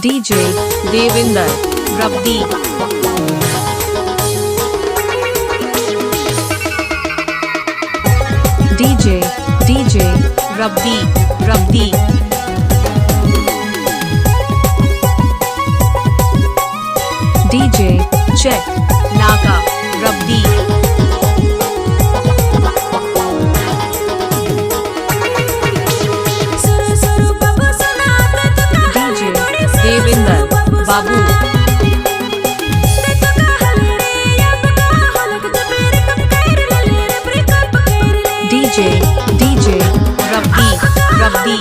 DJ Devinder Rabdi DJ रब्दी रब्दी DJ check नाका रब्दी देविंदर बाबू DJ रब्दी रब्दी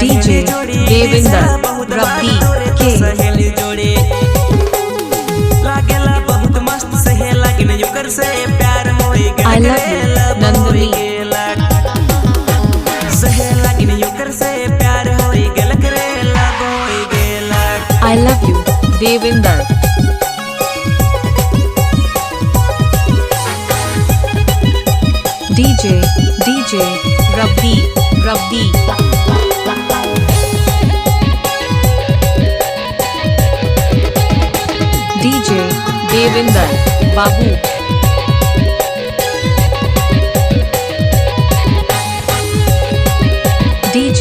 DJ Devinder रब्दी के लागेला बहुत मस्त सहेला कि न युकर से प्यार होई I love you नंदनी सहेला कि न युकर से प्यार होई गेल करेला होई गेला I love you Devinder DJ रब्दी रब्दी DJ Devinder बाबू DJ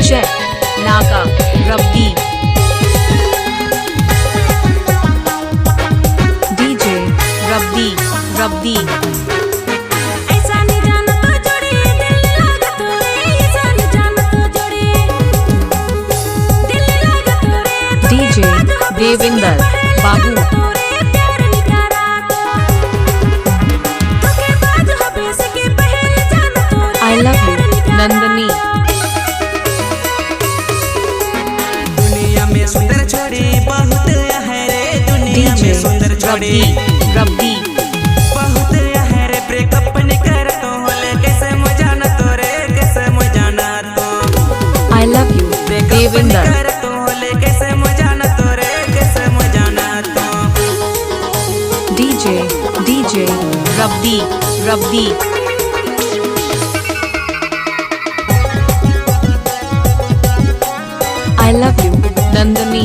चेक नाका रब्दी DJ रब्दी रब्दी DJ Devinder Babu I love you Nandini दुनिया में सुंदर छोड़ी बहुत है रे दुनिया में सुंदर छोड़ी रब्दी बहुत है रे ब्रेकअप नहीं कर तो होले कैसे मजा ना तो रे कैसे मजा ना तो I love you देविंदर कर तो होले कैसे मजा ना तो रे कैसे मजा ना तो DJ रब्दी रब्दी I love you Nandini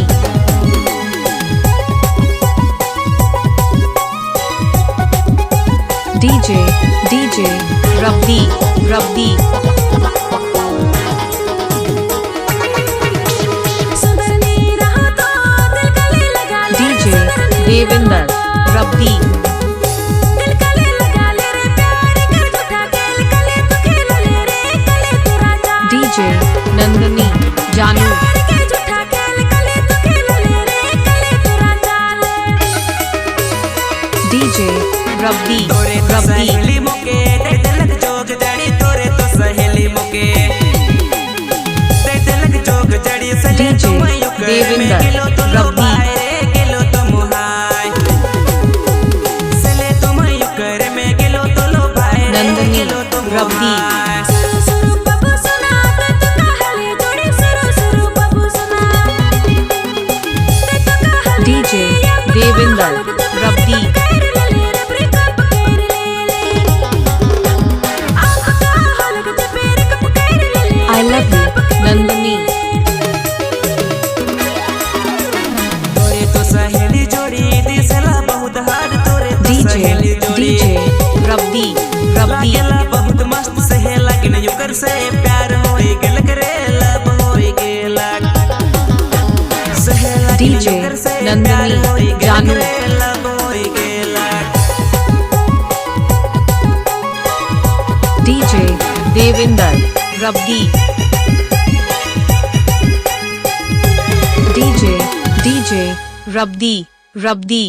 DJ रब्दी रब्दी DJ Devinder Rabdi DJ Nandini जानू DJ रब्दी तोरे तो रब्दी सहेली मुके दे दिलक जोग जड़ी तोरे तो सहेली मुके दे दिलक जोग जड़ी सले DJ तुम युकर देविंदर किलो तो लो रब्दी भाई किलो तो मुहाय सले तुम युकर में किलो तो लो भाई नंदनी किलो तो रब्दी DJ Devinder रब्दी I love you Nandini तोरे तो सहेली जोड़ी दिसला बहुत हार तोरे तो सहेली जोड़ी DJ रब्दी रब्दी लागेला बहुत मस्त सहेला कि न युकर से प्यार होई गेल करेला होई गेला सहेला कि न DJ युकर से नंदनी प्यार होई गेल जानू करेला होई गेला DJ देविंदर रब्दी DJ रब्दी रब्दी